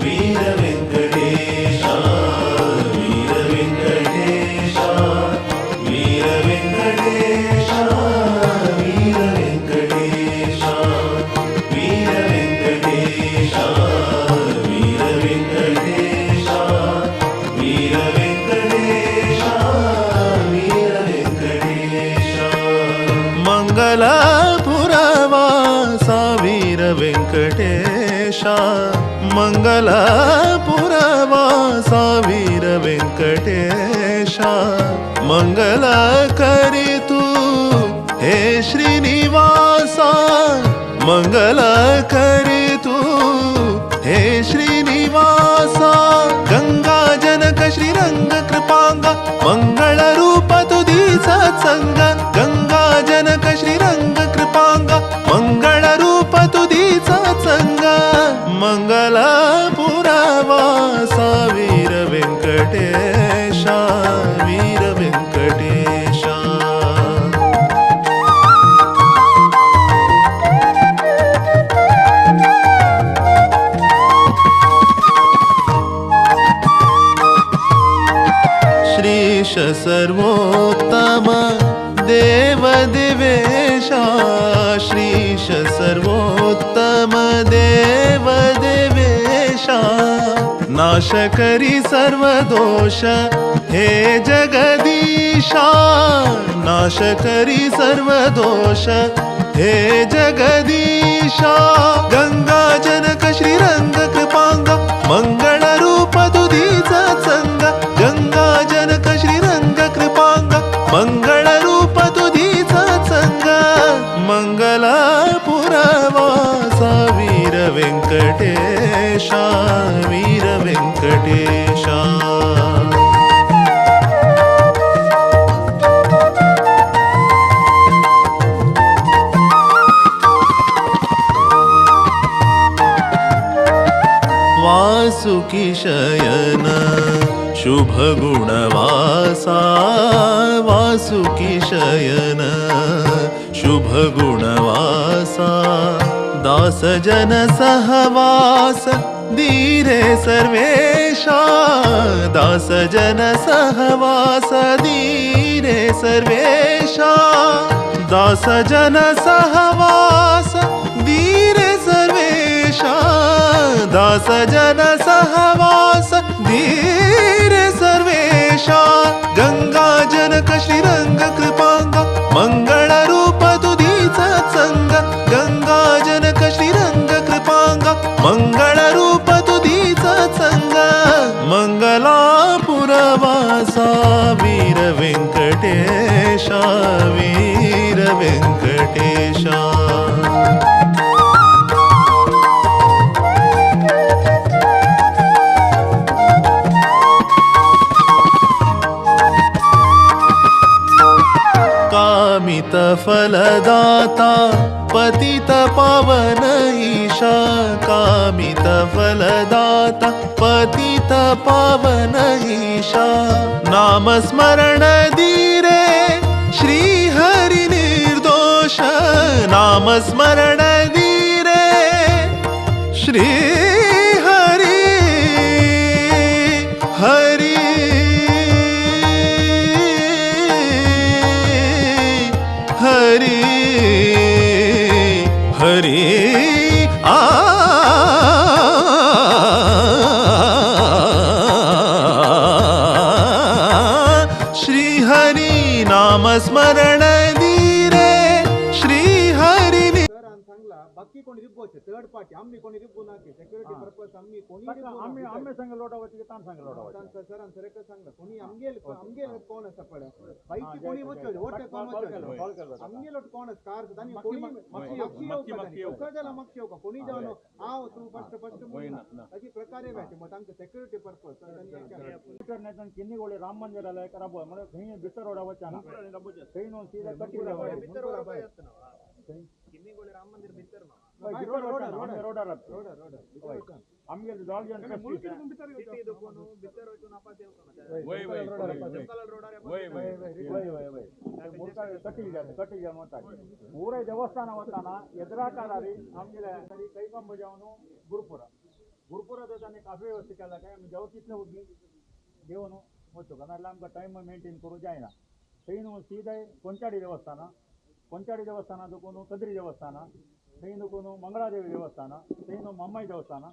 ವೀರ ವೆಂಕಟೇಶ ವೀರ ವೆಂಕಟೇಶ ವೀರ ವೆಂಕಟೇಶ ವೀರ ವೆಂಕಟೇಶ ವೀರ ವೆಂಕಟೇಶ ವೀರ ವೆಂಕಟೇಶ ವೀರ ವೆಂಕಟೇಶ ವೀರ ವೆಂಕಟೇಶ ಮಂಗಲಾಪುರವಾಸ ವೀರ ವೆಂಕಟೇಶ ಮಂಗಲಾಪುರವಾಸ ವೀರ ವೆಂಕಟೇಶ ಮಂಗಲ ಕರಿತು ಹೇ ಶ್ರೀನಿವಾಸ ಮಂಗಲ ಕರಿತು ಹೇ ಶ್ರೀನಿವಾಸ ಗಂಗಾ ಜನಕ ಶ್ರೀರಂಗ ಕೃಪಾಂಗ ಮಂಗಳ ರೂಪ ತುದಿ ಸತ್ಸಂಗ ಗಂಗಾ ಜನಕ ಶ್ರೀರಂಗ ಕೃಪಾಂಗ ಮಂಗಳ ರೂಪ ತುದಿ ಸತ್ಸಂಗ ಮಂಗಲಾಪುರವಾಸ ವೀರ ವೆಂಕಟೇಶ ವೀರ ವೆಂಕಟೇಶ ಶ್ರೀಶ ಸರ್ವೋತ್ತಮ ದೇವ ದೇವೇಶ ಶ್ರೀಶ ಸರ್ವೋತ್ತಮ ದೇವ ದೇವೇಶ ನಾಶಕರಿ ಸರ್ವದೋಷ ಹೇ ಜಗದೀಶ ನಾಶಕರಿ ಸರ್ವದೋಷ ಹೇ ಜಗದೀಶ ಗಂಗಾ ಜನಕ ಶ್ರೀರಂಗ ಕೃಪಾಂಗ ಮಂಗಳ ರೂಪ ತುದಿ ಸತ್ಸಂಗ ಗಂಗಾ ಜನಕ ಶ್ರೀರಂಗ ಕೃಪಾಂಗ ಮಂಗಳ ರೂಪ ತುದಿ ಸತ್ಸಂಗ ಮಂಗಲಾಪುರವಾಸ ವೀರ ವೆಂಕಟೇಶ ವೀರ ವೆಂಕಟೇಶ ವಾಸುಕಿ ಶಯನ ಶುಭ ಗುಣವಾಸ ವಾಸುಕಿ ಶಯನ ಶುಭ ಗುಣವಾಸ ದಾಸ ಜನ ಸಹವಾಸ ಧೀರೆ ಸರ್ವೇಶ ದಾಸ ಜನ ಸಹವಾಸ ಧೀರೆ ಸರ್ವೇಶ ದಾಸ ಜನ ಸಹವಾಸ ಧೀರೆ ಸರ್ವೇಶ ದಾಸ ಜನ ಸಹವಾಸ ಧೀರೆ ಸರ್ವೇಶ ಗಂಗಾ ಜನಕ ಶ್ರೀರಂಗ ಕೃಪಾಂಗ ಮಂಗಳ ರೂಪ ತುದಿ ಸತ್ಸಂಗ ಗಂಗಾ ಜನಕ ಶ್ರೀರಂಗ ಕೃಪಾಂಗ ಮಂಗಳ ರೂಪ ತುದಿ ಸತ್ಸಂಗ ಮಂಗಲಾಪುರವಾಸ ವೀರ ವೆಂಕಟೇಶ ವೀರ ವೆಂಕಟೇಶ कामित फलदाता पतित पावन ईशा कामित फलदाता पतित पावन ईशा नाम स्मरण धीरे श्री हरि निर्दोष नाम स्मरण धीरे श्री हरि हरि हरि हरि आ श्री हरि नाम स्मरण धीरे श्री हरि बाकी कोणी रिब्बोचे थर्ड पार्टी आम्ही कोणी रिब्बू नाके सिक्युरिटी पर्पस आम्ही कोणी आम्ही संघ लोटावची तान संघ लोटावची सर सर एक सांगला कोणी आमगेल कोण असं पड बाईक कोणी वचो ओटे कोण वचो आमगेल कोण कार दानी कोणी मक्की सजला मक्की का कोणी जावनो आव तू फस्ट अशी प्रकारे व्हायचे मग आमचे सिक्युरिटी पर्पस इंटरनेट किन्नी गोळे राम मंदिराला खराब म्हणजे खंय बिटर रोडा वचा खंय नो सीधा कटी बिटर रोडा किन्नी गोळे राम मंदिर बिटर रोड आमगे जाग जन सिटी दुकोनु बितर होतो नापा देवतो वय मोठा कटी जा मोठा ಊರೇ ದೇವಸ್ಥಾನ ವತ್ತಾನ ಎದುರಾಕಾರಿ ಆಮೇಲೆ ಕೈಗೊಂಬ ಜಾವನು ಗುರುಪುರ गुरुपुरात आनी काफी वेवस्था केला काय आमी जेवा तितले उगी देवन वचो नाजाल्यार आमकां टायम मेंटेन करूं जायना थंय न्हू सीदाय कोंचाडी देवस्थाना दुखून कद्री देवस्थाना थंय दुखून मंगळादेवी देवस्थाना थंय न्हू मम्माई देवस्थाना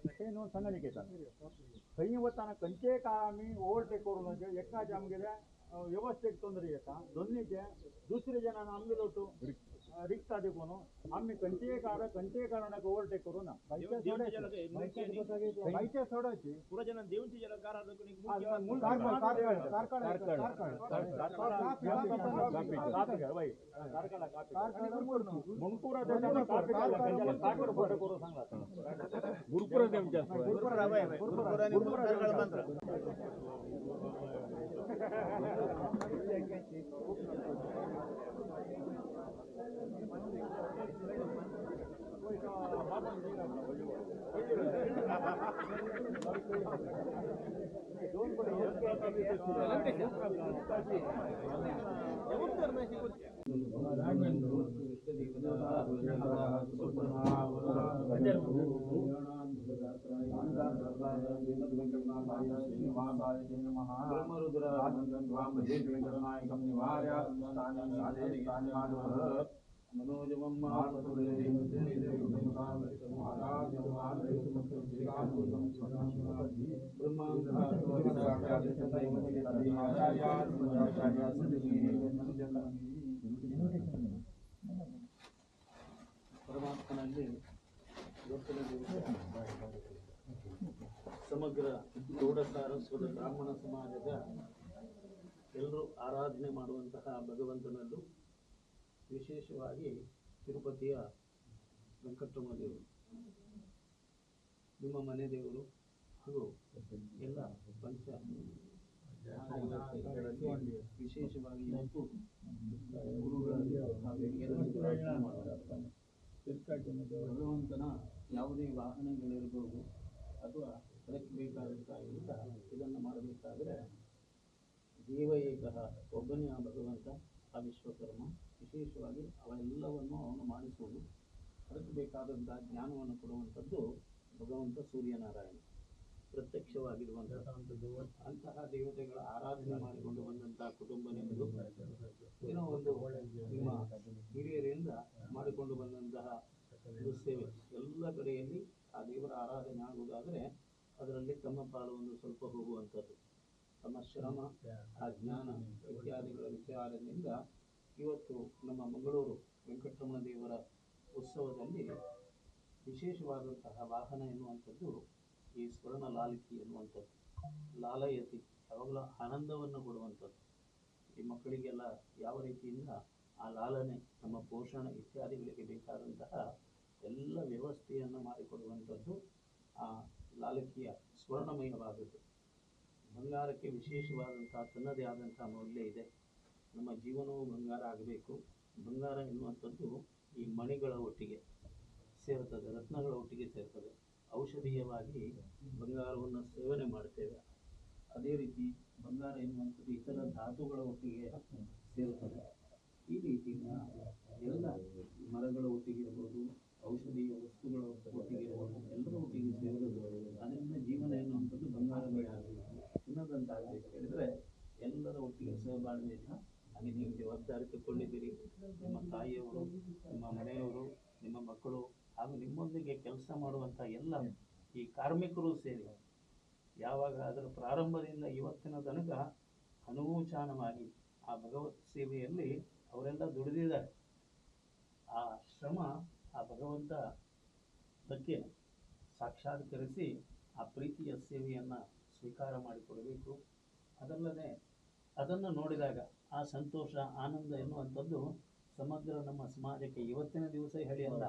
थंय न्हू संगनिकेतन थंय वताना खंयचेय काळ आमी ओवरटेक करूं नये एकाचे आमगेल्या व्यवस्थेक तोंदरी येता दोनीचे दुसरे जनान आमगेलो तूं रिक्षा देखून आम्ही खंयचेय कारणाक ओवरटेक करू ना बायचे सोडायचे पुरा जन देऊनची जला कार मुणकुरा करू सांगला ಪರಮಾತ್ಮನಲ್ಲಿ ಸಮಗ್ರ ಗೌಡ ಸಾರಸ್ವತ ಬ್ರಾಹ್ಮಣ ಸಮಾಜದ ಎಲ್ಲರೂ ಆರಾಧನೆ ಮಾಡುವಂತಹ ಭಗವಂತನಲ್ಲೂ ವಿಶೇಷವಾಗಿ ತಿರುಪತಿಯ ವೆಂಕಟರಮಣ ದೇವರು ನಿಮ್ಮ ಮನೆ ದೇವರು ಹಾಗೂ ಎಲ್ಲ ಪಂಚ ವಿಶೇಷವಾಗಿ ಇವತ್ತು ಗುರುಗಳಲ್ಲಿ ಭಗವಂತನ ಯಾವುದೇ ವಾಹನಗಳಿರ್ಬೋದು ಅಥವಾ ಅದಕ್ಕೆ ಬೇಕಾದಂತಹ ಇದನ್ನು ಮಾಡಬೇಕಾದ್ರೆ ದೇವ ಏಕಃ ಒಬ್ಬನೇ ಆ ಭಗವಂತ ಆ ವಿಶ್ವಕರ್ಮ ವಿಶೇಷವಾಗಿ ಅವೆಲ್ಲವನ್ನು ಅವನು ಮಾಡಿಸುವುದು ಅದಕ್ಕೆ ಬೇಕಾದಂತಹ ಜ್ಞಾನವನ್ನು ಕೊಡುವಂಥದ್ದು ಭಗವಂತ ಸೂರ್ಯನಾರಾಯಣ ಪ್ರತ್ಯಕ್ಷವಾಗಿರುವಂಥದ್ದು ಅಂತಹ ದೇವತೆಗಳ ಆರಾಧನೆ ಮಾಡಿಕೊಂಡು ಬಂದಂತಹ ಕುಟುಂಬ ನಿಮ್ಮದು ಏನೋ ಒಂದು ನಿಮ್ಮ ಹಿರಿಯರಿಂದ ಮಾಡಿಕೊಂಡು ಬಂದಂತಹ ಸೇವೆ ಎಲ್ಲ ಕಡೆಯಲ್ಲಿ ಆ ದೇವರ ಆರಾಧನೆ ಆಗುವುದಾದರೆ ಅದರಲ್ಲಿ ತಮ್ಮ ಪಾಲು ಒಂದು ಸ್ವಲ್ಪ ಹೋಗುವಂಥದ್ದು ತಮ್ಮ ಶ್ರಮ ಆ ಜ್ಞಾನ ಇತ್ಯಾದಿಗಳ ವಿಚಾರದಿಂದ ಇವತ್ತು ನಮ್ಮ ಮಂಗಳೂರು ವೆಂಕಟರಮಣ ದೇವರ ಉತ್ಸವದಲ್ಲಿ ವಿಶೇಷವಾದಂತಹ ವಾಹನ ಎನ್ನುವಂಥದ್ದು ಈ ಸ್ವರ್ಣ ಲಾಲಿಕಿ ಎನ್ನುವಂಥದ್ದು ಲಾಲಯತಿ ಯಾವಾಗಲೂ ಆನಂದವನ್ನು ಕೊಡುವಂಥದ್ದು ಈ ಮಕ್ಕಳಿಗೆಲ್ಲ ಯಾವ ರೀತಿಯಿಂದ ಆ ಲಾಲನೆ ನಮ್ಮ ಪೋಷಣೆ ಇತ್ಯಾದಿಗಳಿಗೆ ಬೇಕಾದಂತಹ ಎಲ್ಲ ವ್ಯವಸ್ಥೆಯನ್ನು ಮಾಡಿಕೊಡುವಂಥದ್ದು ಆ ಲಾಲಕಿಯ ಸ್ವರ್ಣಮಯವಾದದ್ದು ಬಂಗಾರಕ್ಕೆ ವಿಶೇಷವಾದಂತಹ ತನ್ನದೇ ಆದಂತಹ ಮೌಲ್ಯ ಇದೆ ನಮ್ಮ ಜೀವನವು ಬಂಗಾರ ಆಗಬೇಕು ಬಂಗಾರ ಎನ್ನುವಂಥದ್ದು ಈ ಮಣಿಗಳ ಒಟ್ಟಿಗೆ ಸೇರ್ತದೆ ರತ್ನಗಳ ಒಟ್ಟಿಗೆ ಸೇರ್ತದೆ ಔಷಧೀಯವಾಗಿ ಬಂಗಾರವನ್ನು ಸೇವನೆ ಮಾಡ್ತೇವೆ ಅದೇ ರೀತಿ ಬಂಗಾರ ಎನ್ನುವಂಥದ್ದು ಇತರ ಧಾತುಗಳ ಒಟ್ಟಿಗೆ ಸೇರುತ್ತದೆ ಈ ರೀತಿಯ ಎಲ್ಲ ಮರಗಳ ಒಟ್ಟಿಗೆ ಇರ್ಬೋದು ಔಷಧೀಯ ವಸ್ತುಗಳ ಒಟ್ಟಿಗೆ ಇರ್ಬೋದು ಎಲ್ಲರ ಒಟ್ಟಿಗೆ ಸೇರೋದು ಅದರಿಂದ ಜೀವನ ಎನ್ನುವಂಥದ್ದು ಬಂಗಾರವೇ ಆಗಬೇಕು ಚಿನ್ನದಂತಾಗಬೇಕು ಹೇಳಿದ್ರೆ ಎಲ್ಲರ ಒಟ್ಟಿಗೆ ಸಹಬಾಳ್ವೆಯನ್ನು ಹಾಗೆ ನೀವು ಜವಾಬ್ದಾರಿ ತಗೊಂಡಿದ್ದೀರಿ ನಿಮ್ಮ ತಾಯಿಯವರು ನಿಮ್ಮ ಮನೆಯವರು ನಿಮ್ಮ ಮಕ್ಕಳು ಹಾಗೂ ನಿಮ್ಮೊಂದಿಗೆ ಕೆಲಸ ಮಾಡುವಂಥ ಎಲ್ಲ ಈ ಕಾರ್ಮಿಕರು ಸೇರಿ ಯಾವಾಗ ಅದರ ಪ್ರಾರಂಭದಿಂದ ಇವತ್ತಿನ ತನಕ ಅನುಚಾನವಾಗಿ ಆ ಭಗವತ್ ಸೇವೆಯಲ್ಲಿ ಅವರೆಲ್ಲ ದುಡಿದಿದ್ದಾರೆ ಆ ಶ್ರಮ ಆ ಭಗವಂತ ಬಗ್ಗೆ ಸಾಕ್ಷಾತ್ಕರಿಸಿ ಆ ಪ್ರೀತಿಯ ಸೇವೆಯನ್ನು ಸ್ವೀಕಾರ ಮಾಡಿಕೊಡಬೇಕು ಅದಲ್ಲದೆ ಅದನ್ನು ನೋಡಿದಾಗ ಆ ಸಂತೋಷ ಆನಂದ ಎನ್ನುವಂಥದ್ದು ಸಮಗ್ರ ನಮ್ಮ ಸಮಾಜಕ್ಕೆ ಇವತ್ತಿನ ದಿವಸ ಹೇಳಿ ಅಲ್ಲ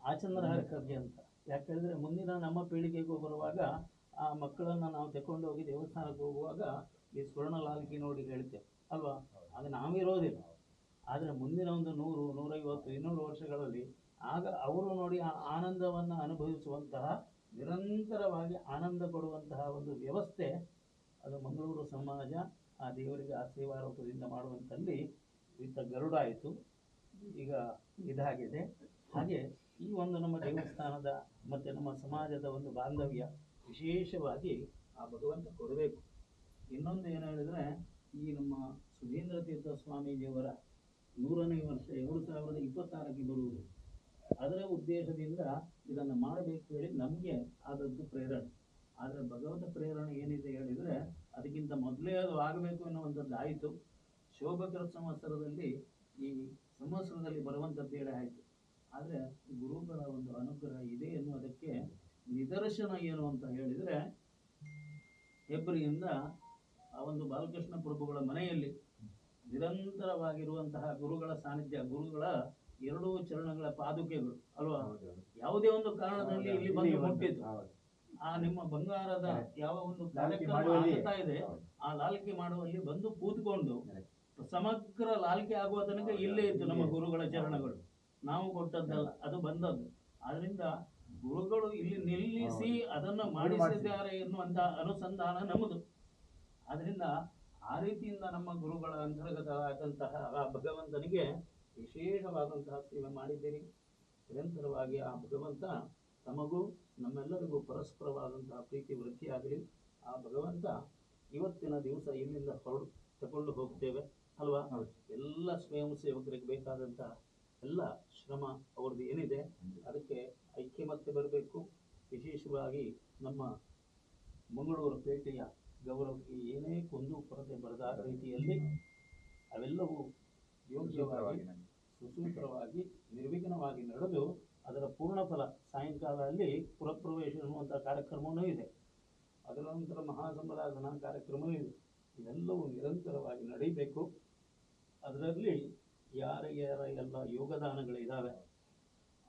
ಆಚಂದ್ರಹಾರಕರ್ಗೆ ಅಂತ ಯಾಕೆ ಹೇಳಿದ್ರೆ ಮುಂದಿನ ನಮ್ಮ ಪೀಳಿಗೆಗೂ ಬರುವಾಗ ಆ ಮಕ್ಕಳನ್ನು ನಾವು ತಗೊಂಡು ಹೋಗಿ ದೇವಸ್ಥಾನಕ್ಕೆ ಹೋಗುವಾಗ ಈ ಸ್ವರ್ಣ ಲಾಲ್ಕಿ ನೋಡಿ ಹೇಳ್ತೇವೆ ಅಲ್ವಾ ಅದು ನಾವಿರೋದಿಲ್ಲ ಆದರೆ ಮುಂದಿನ ಒಂದು 100, 150, 200 ವರ್ಷಗಳಲ್ಲಿ ಆಗ ಅವರು ನೋಡಿ ಆ ಆನಂದವನ್ನು ಅನುಭವಿಸುವಂತಹ ನಿರಂತರವಾಗಿ ಆನಂದ ಕೊಡುವಂತಹ ಒಂದು ವ್ಯವಸ್ಥೆ ಅದು ಮಂಗಳೂರು ಸಮಾಜ ಆ ದೇವರಿಗೆ ಆ ಸೇವಾರೂಪದಿಂದ ಮಾಡುವಂಥಲ್ಲಿ ಇಂಥ ಗರುಡ ಆಯಿತು ಈಗ ಇದಾಗಿದೆ ಹಾಗೆ ಈ ಒಂದು ನಮ್ಮ ದೇವಸ್ಥಾನದ ಮತ್ತು ನಮ್ಮ ಸಮಾಜದ ಒಂದು ಬಾಂಧವ್ಯ ವಿಶೇಷವಾಗಿ ಆ ಭಗವಂತ ಕೊಡಬೇಕು. ಇನ್ನೊಂದು ಏನು ಹೇಳಿದರೆ, ಈ ನಮ್ಮ ಸುಧೀಂದ್ರ ತೀರ್ಥ ಸ್ವಾಮೀಜಿಯವರ 100ನೇ ವರ್ಷ 2026ಕ್ಕೆ ಬರುವುದು. ಅದರ ಉದ್ದೇಶದಿಂದ ಇದನ್ನು ಮಾಡಬೇಕು ಹೇಳಿ ನಮಗೆ ಆದದ್ದು ಪ್ರೇರಣೆ. ಆದರೆ ಭಗವಂತ ಪ್ರೇರಣೆ ಏನಿದೆ ಹೇಳಿದರೆ, ಅದಕ್ಕಿಂತ ಮೊದಲೇ ಅದು ಆಗಬೇಕು ಎನ್ನುವಂಥದ್ದು ಆಯಿತು. ಶೋಭಕರ ಸಂವತ್ಸರದಲ್ಲಿ ಈ ಸಂವತ್ಸರದಲ್ಲಿ ಬರುವಂಥದ್ದು ಹೇಳಿ ಆಯಿತು. ಆದರೆ ಗುರುಗಳ ಒಂದು ಅನುಗ್ರಹ ಇದೆ ಎನ್ನುವುದಕ್ಕೆ ನಿದರ್ಶನ ಏನು ಅಂತ ಹೇಳಿದರೆ, ಹೆಬ್ರಿಯಿಂದ ಆ ಒಂದು ಬಾಲಕೃಷ್ಣ ಪ್ರಭುಗಳ ಮನೆಯಲ್ಲಿ ನಿರಂತರವಾಗಿರುವಂತಹ ಗುರುಗಳ ಸಾನ್ನಿಧ್ಯ, ಗುರುಗಳ 2 ಚರಣಗಳ ಪಾದುಕೆಗಳು ಅಲ್ವಾ, ಯಾವುದೇ ಒಂದು ಕಾರಣದಲ್ಲಿ ಇಲ್ಲಿ ಬಂದು ಮುಟ್ಟಿತು. ಆ ನಿಮ್ಮ ಬಂಗಾರದ ಯಾವ ಒಂದು ಕಾರ್ಯಕ್ರಮ ಆಗ್ತಾ ಇದೆ, ಆ ಲಾಲ್ಕಿ ಮಾಡುವಲ್ಲಿ ಬಂದು ಕೂತ್ಕೊಂಡು ಸಮಗ್ರ ಲಾಲ್ಕಿ ಆಗುವ ತನಕ ಇಲ್ಲೇ ಇತ್ತು ನಮ್ಮ ಗುರುಗಳ ಚರಣಗಳು. ನಾವು ಕೊಟ್ಟದ್ದಲ್ಲ, ಅದು ಬಂದದ್ದು. ಆದ್ರಿಂದ ಗುರುಗಳು ಇಲ್ಲಿ ನಿಲ್ಲಿಸಿ ಅದನ್ನು ಮಾಡಿಸಿದ್ದಾರೆ ಎನ್ನುವಂತ ಅನುಸಂಧಾನ ನಮ್ಮದು. ಆದ್ರಿಂದ ಆ ರೀತಿಯಿಂದ ನಮ್ಮ ಗುರುಗಳ ಅಂತರ್ಗತವಾದಂತಹ ಆ ಭಗವಂತನಿಗೆ ವಿಶೇಷವಾದಂತಹ ಸೇವೆ ಮಾಡಿದ್ದೀರಿ. ನಿರಂತರವಾಗಿ ಆ ಭಗವಂತ ತಮಗೂ ನಮ್ಮೆಲ್ಲರಿಗೂ ಪರಸ್ಪರವಾದಂತಹ ಪ್ರೀತಿ ವೃದ್ಧಿಯಾಗಲಿ. ಆ ಭಗವಂತ ಇವತ್ತಿನ ದಿವಸ ಇಲ್ಲಿಂದ ತಗೊಂಡು ಹೋಗ್ತೇವೆ ಅಲ್ವಾ, ಎಲ್ಲ ಸ್ವಯಂ ಸೇವಕರಿಗೆ ಬೇಕಾದಂತಹ ಎಲ್ಲ ಶ್ರಮ ಅವ್ರದ್ದು ಏನಿದೆ ಅದಕ್ಕೆ ಐಕ್ಯಮತ್ಯ ಬರಬೇಕು. ವಿಶೇಷವಾಗಿ ನಮ್ಮ ಮಂಗಳೂರು ಪೇಟೆಯ ಗೌರವಕ್ಕೆ ಏನೇ ಕೊಂದು ಕೊರತೆ ಬರದ ರೀತಿಯಲ್ಲಿ ಅವೆಲ್ಲವೂ ಯೋಗ್ಯವಾಗಿ ಸುಸೂತ್ರವಾಗಿ ನಿರ್ವಿಘ್ನವಾಗಿ ನಡೆದು ಅದರ ಪೂರ್ಣ ಫಲ ಸಾಯಂಕಾಲ ಅಲ್ಲಿ ಪುರಪ್ರವೇಶ ಎನ್ನುವಂಥ ಕಾರ್ಯಕ್ರಮವೂ ಇದೆ. ಅದರ ನಂತರ ಮಹಾಸಂಬರಾಧನಾ ಕಾರ್ಯಕ್ರಮವೂ ಇದೆ. ಇವೆಲ್ಲವೂ ನಿರಂತರವಾಗಿ ನಡೀಬೇಕು. ಅದರಲ್ಲಿ ಯಾರ ಎಲ್ಲ ಯೋಗದಾನಗಳಿದ್ದಾವೆ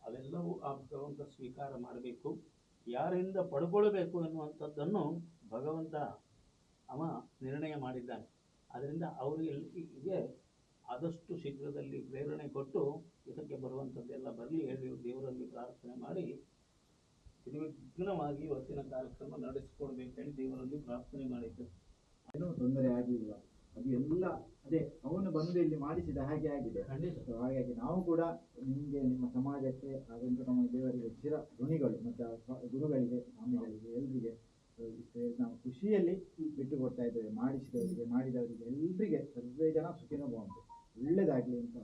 ಅವೆಲ್ಲವೂ ಆ ಭಗವಂತ ಸ್ವೀಕಾರ ಮಾಡಬೇಕು. ಯಾರಿಂದ ಪಡ್ಕೊಳ್ಬೇಕು ಎನ್ನುವಂಥದ್ದನ್ನು ಭಗವಂತ ಅವ ನಿರ್ಣಯ ಮಾಡಿದ್ದಾನೆ. ಅದರಿಂದ ಅವರಿಗೆ ಆದಷ್ಟು ಶೀಘ್ರದಲ್ಲಿ ಪ್ರೇರಣೆ ಕೊಟ್ಟು ಇದಕ್ಕೆ ಬರುವಂಥದ್ದೆಲ್ಲ ಬರಲಿ ಹೇಳಿ ದೇವರಲ್ಲಿ ಪ್ರಾರ್ಥನೆ ಮಾಡಿ ನಿರ್ವಿಘ್ನವಾಗಿ ಇವತ್ತಿನ ಕಾರ್ಯಕ್ರಮ ನಡೆಸಿಕೊಡ್ಬೇಕು ಹೇಳಿ ದೇವರಲ್ಲಿ ಪ್ರಾರ್ಥನೆ ಮಾಡಿದ್ದು. ಏನೂ ತೊಂದರೆ ಆಗಲಿಲ್ಲ. ಅದು ಎಲ್ಲ ಅದೇ ಅವನು ಬಂದು ಇಲ್ಲಿ ಮಾಡಿಸಿದ ಹಾಗೆ ಆಗಿದೆ. ಹಾಗಾಗಿ ನಾವು ಕೂಡ ನಿಮಗೆ, ನಿಮ್ಮ ಸಮಾಜಕ್ಕೆ, ಆ ವೆಂಕಟರಮಣ ದೇವರಿಗೆ ಚಿರ ಋಣಿಗಳು. ಮತ್ತು ಗುರುಗಳಿಗೆ, ಸ್ವಾಮಿಗಳಿಗೆ, ಎಲ್ರಿಗೆ ನಾವು ಖುಷಿಯಲ್ಲಿ ಬಿಟ್ಟು ಕೊಡ್ತಾ ಇದ್ದೇವೆ. ಮಾಡಿಸಿದವರಿಗೆ, ಮಾಡಿದವರಿಗೆ ಎಲ್ರಿಗೆ ಸರ್ವೇ ಜನ ಸುಖಿನೋ ಭವಂತು, ಒಳ್ಳೆಯದಾಗಲಿ ಅಂತ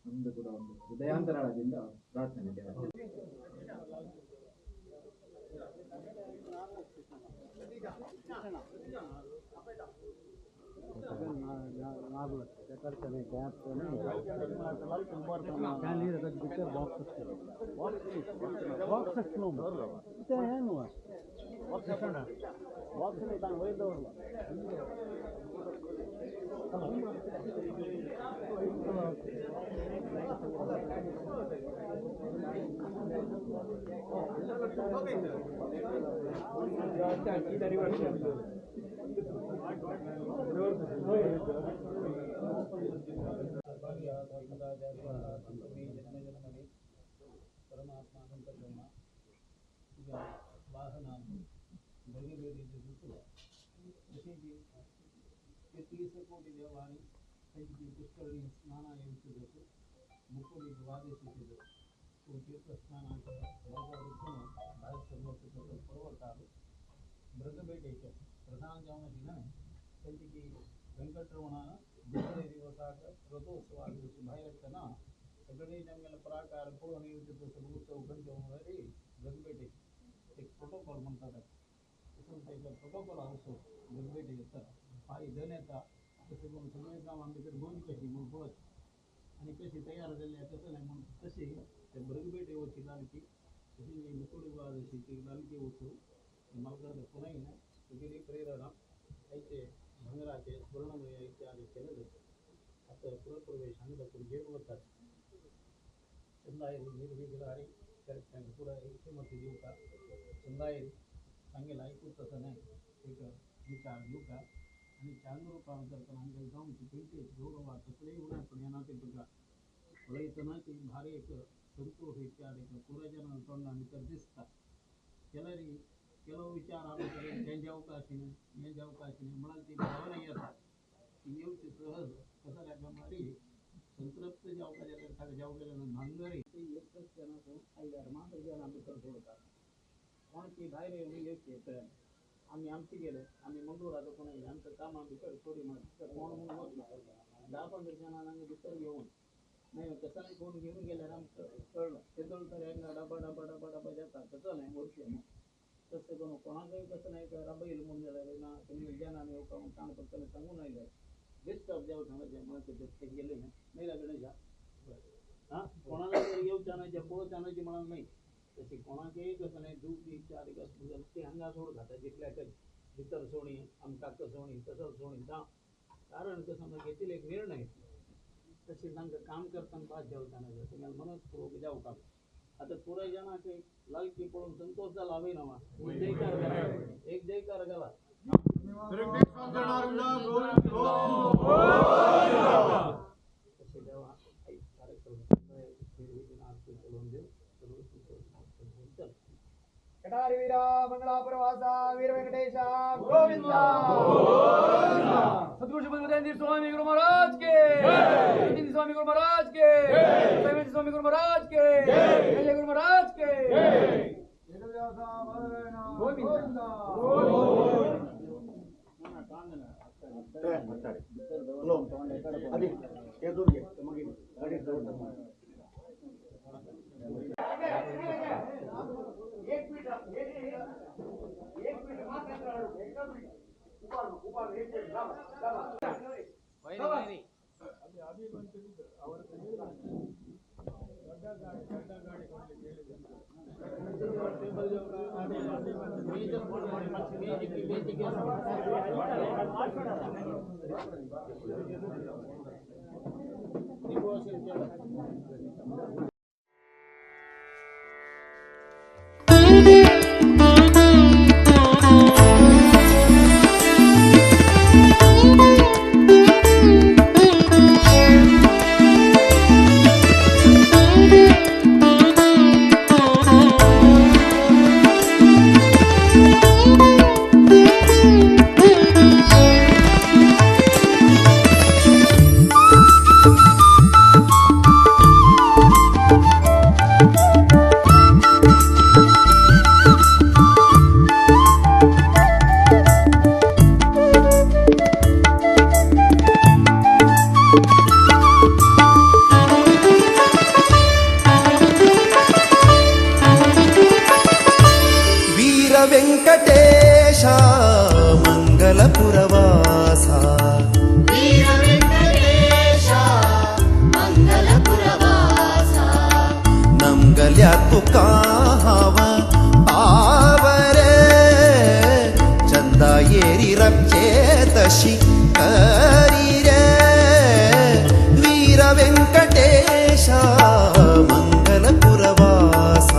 ನಮ್ಮದು ಕೂಡ ಒಂದು ಹೃದಯಾಂತರಾಳದಿಂದ ಪ್ರಾರ್ಥನೆ ದೇವರ. ಪರಮಾತ್ಮ ಅಂತರ್ಗಮ ಈಗ ವಾಹನ ಬಗೆಬೇಡಿದ್ದು ಕೋಟಿ ದೇವಾಣಿ ಸಂಜಿ ಪುಷ್ಕರಣಿ ಸ್ನಾನಾಯ ಉಚಿತದ್ದು ಮುಕ್ಕುಡಿ ದ್ವಾದಶಿಸಿದ್ದು ತೀರ್ಥ ಸ್ನಾನಾಂಕ ಭಗವದ್ಗೀತನು ಭಾರತ ಪರ್ವತಾಲು ಮೃಗಬೇಟೇಶ ಪ್ರಧಾನ ಜಾವನ ದಿನ ಸಂಚಿಕೆ ವೆಂಕಟರಮಣ ಜಯಂತಿ ದಿವಸಾಕ ರಥೋತ್ಸವ ಆಗಿದ್ದು ಭೈರಕ್ಕನ सगळे जंगल प्रकार पूर्ण नियोजित उत्सव घंटे जगबेटे एक प्रोटोकॉल म्हणतात. तसं त्याचा प्रोटोकॉल असतो जगबेटे येतात पायी धन येतात तसे म्हणून सगळे काम आमच्याकडे बोली कशी म्हणून बोलत आणि कशी तयार झाली तसं नाही म्हणून तसे त्या ब्रगबेटेवरची लालकी तशी मुकुडी द्वादशीची लालकी उत्सव मालगाड पुन्हा वगैरे प्रेरणा ऐके भंगराचे स्वर्णमय इत्यादी केलेले आता पुरप्रवेश अंगणातून घेऊन होतात. चंदायरी निर्विघ्नारी कार्यक्रम पुरा ऐक्यमत्य देऊ का चंदायरी सांगेल ऐकू तसं नाही एक विचार देऊ का आणि चांगलं काम करताना अंगल जाऊन पेटे गौरव तकडे उन्हा पण येणार ते बघा ಹೊಳೆತನ ಭಾರಿ ಸಂತೋಷ ಇತ್ಯಾದಿ ಪೂರ್ವಜನ ತೊಂಡ ದಿಸ್तात ಕೆಲವು विचार आले त्यांच्या अवकाशीने यांच्या अवकाशीने म्हणाल ती भावना येतात ती येऊची सहज कसं लागणारी संतृप्त जावगेले नांगरी एकच जण आयल्यार मात्र जण आमी तर सोडतात कोण की भायर येवन येते आम्ही आमची गेले आम्ही मंगळूर आता कोणी आमचं काम आम्ही थोडी कोण म्हणून होत 10-15 जणांना भितर घेऊन नाही तसं नाही कोण घेऊन गेल्यावर आमचं कळलं ते तर एकदा डबा डबा डबा डबा जातात तसं नाही वर्ष तसं करून कोणाचंही कसं नाही का रबा येईल म्हणून गेलं ना तुम्ही जणांनी येऊ का कान पडताना सांगू नाही जाय बेस्ट ऑफ द्यावं सांगायचं मला ते गेले नाही लागणे जा हां कोणाला येऊ चानायच्या पोळ चानायची म्हणा नाही तशी कोणाचंही कसं नाही 2-3-4 दिवस ते अंगा सोड खाता जितल्या काही भितर सोणी आमकाक सोणी तसं सोणी का कारण कसं मग घेतील एक निर्णय तसे तांकां काम करताना पास जेवताना तुम्हाला मनस्पूर्वक जाऊ का आता पुरे जणांचे लायकी पळून संतोष झाला हवे ना जयकार करा एक जयकार करा तसे जेव्हा कार्यक्रम देऊ कटारी वीरा मंगलापुर वासा वीर वेंकटेश गोविंदा सद्गुरु शिवदेव स्वामी गुरु महाराज के जय स्वामी गुरु महाराज के जय स्वामी गुरु महाराज के जय गुरु महाराज के गोविंदा ವೆಂಕಟೇಶ ಮಂಗಲಪುರವಾಸ ವೀರ ವೆಂಕಟೇಶ ಮಂಗಲಪುರವಾಸ ನಮ್ಗಲ್ಯಾತು ಕಾವ ಆವರೆ ಚಂದ ಏರಿ ರಬ್ಚೇತಶಿ ಕರಿರೆ ವೀರ ವೆಂಕಟೇಶ ಮಂಗಲಪುರವಾಸ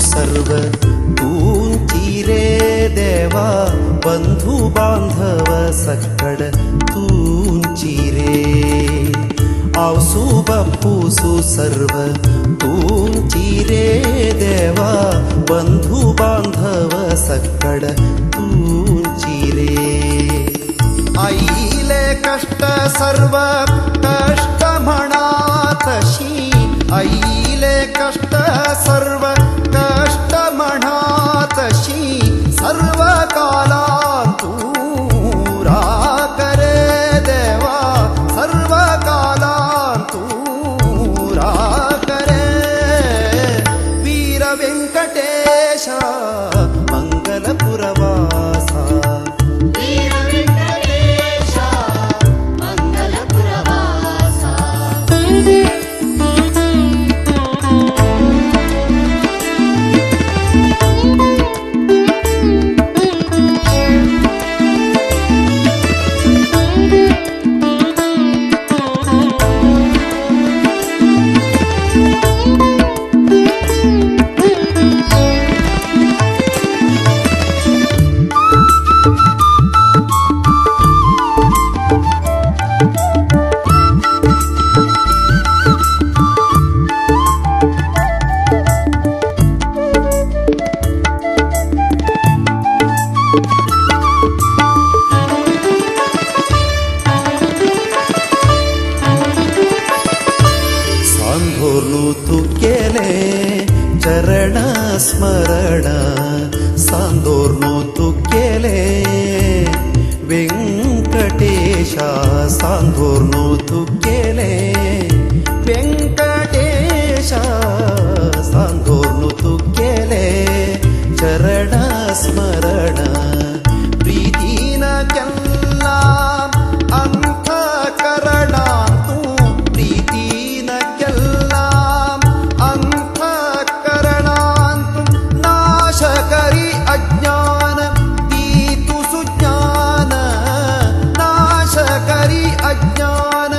सर्व तूंची देवा बंधु बांधव सकड तूंची रे आवसू बप्पूसु सर्व तूंची रे देवा बंधु बांधव सकड तूंची रे आईले कष्ट सर्व कष्ट म्हणा तशी आईले कष्ट सर्व कष्ट म्हणा तशी सर्व कालांतूरा करे देवा सर्व कालांतूरा करे वीर वेंकटेश मंगलपुरवासा ವೀರ ವೆಂಕಟೇಶ ತುಕ್ಕೆಲೆ ಚರಣ ಸ್ಮರಣ ಸಾಂದೋರ್ನು ತುಕ್ಕೆಲೆ ವೆಂಕಟೇಶ ಸಾಂದೋರ್ನು ತುಕ್ಕೆಲೆ ವೆಂಕಟೇಶ ಸಾಂದೋರ್ನು ತುಕ್ಕೆಲೆ ಚರಣ ಸ್ಮರಣ ಪ್ರೀತಿನ ಕೆಲ್ಲ ಅಂತಃಕರಣಾಂತು ಪ್ರೀತಿನ ಕೆಲ್ಲ ಅಂತಃಕರಣಾಂತು ನಾಶಕರಿ ಅಜ್ಞಾನ ತೀತು ಸುಜ್ಞಾನ ನಾಶಕರಿ ಅಜ್ಞಾನ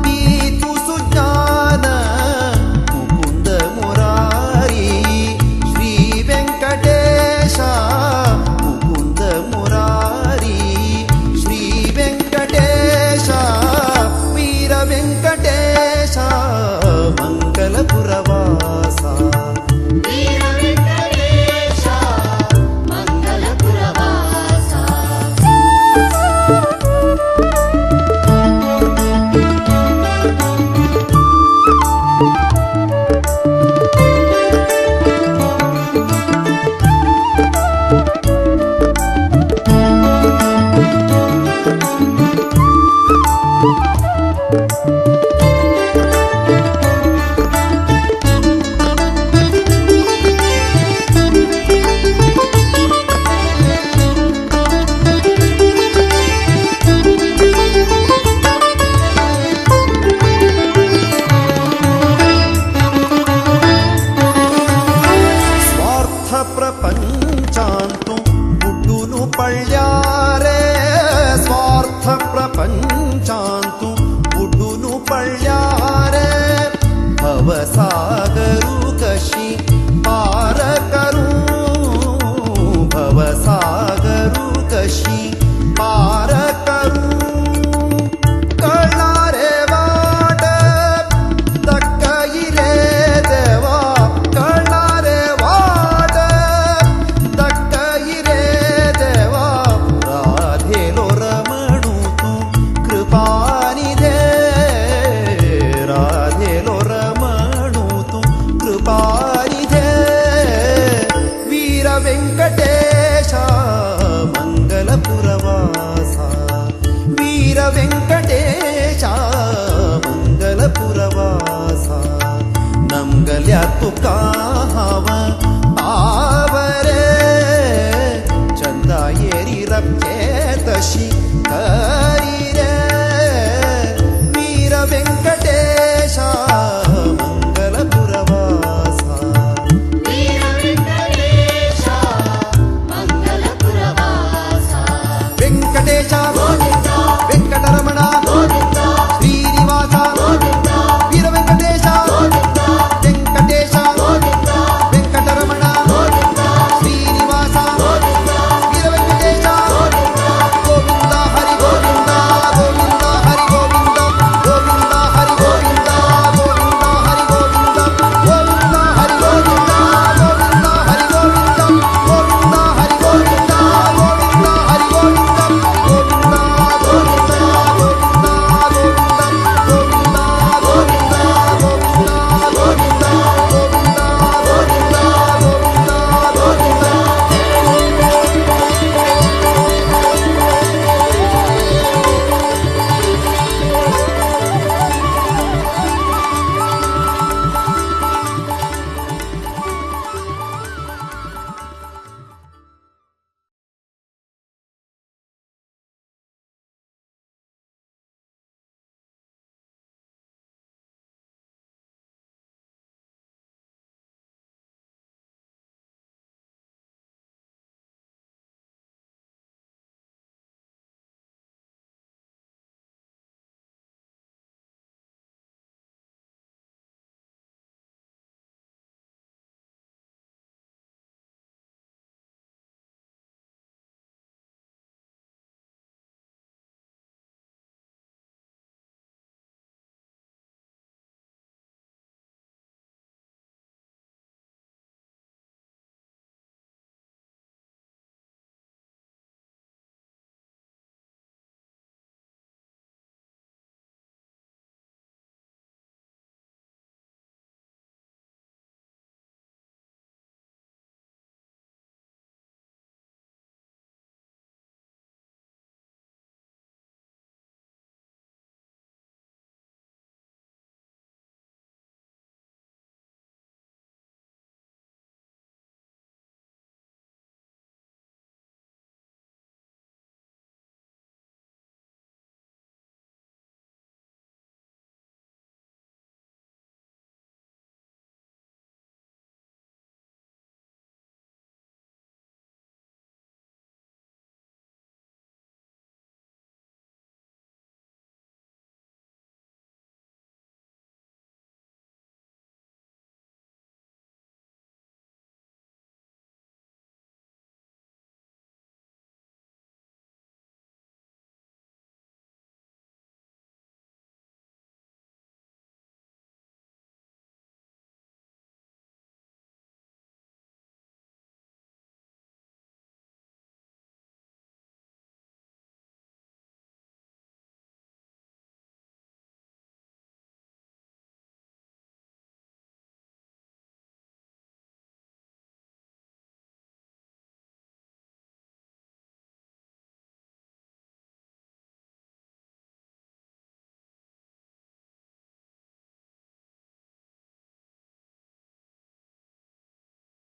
ತೀತು ಸುಜ್ಞಾನ ಮುಕುಂದ ಮುರಾರಿ ಶ್ರೀ ವೆಂಕಟೇಶ ಮುಕುಂದ ಮುರಾರಿ ಶ್ರೀ ವೆಂಕಟೇಶ ವೀರ ವೆಂಕಟೇಶ ಮಂಗಲಪುರವಾಸ ವೀರ ವೆಂಕಟೇಶ ಮಂಗಲಪುರವಾಸ ಸ್ವಾರ್ಥ ಪ್ರಪಂಚಾಂತು ಬುಡ್ಡುನು ಪಳ್ಯಾರೆ ಸ್ವಾರ್ಥ ಪ್ರಪಂಚಾಂತು ಬುಡ್ಡುನು ಪಳ್ಯಾರೆ ಭವಸಾಗರು ಕಶಿ ಪಾರಕರು ಭವಸಾಗರು ಕಶಿ ಪಾರಕರು ಕಳ್ಳಾರೆ ವಾಡ ತಕ್ಕ ಇರೇ ದೇವ ಕಳ್ಳಾರೆ ವಾಡ ತಕ್ಕ ಇರೇ ದೇವ ರಾಧೆಲೋ ರಮಣುತು ಕೃಪಾನಿದೆ ರಾಧೆಲೋ ರಮಣುತು ಕೃಪಾನಿದೆ ವೀರ ವೆಂಕಟೇಶ ಮಂಗಲಪುರವಾಸ ವೀರ ವೆಂಕಟೇಶ ಮಂಗಲಪುರವಾಸ ನಮ್ಗಲ್ಯ ತುಕಾವ ಆವರೆ ಚಂದ ಏರಿ ವೆಂಕಟೇಶ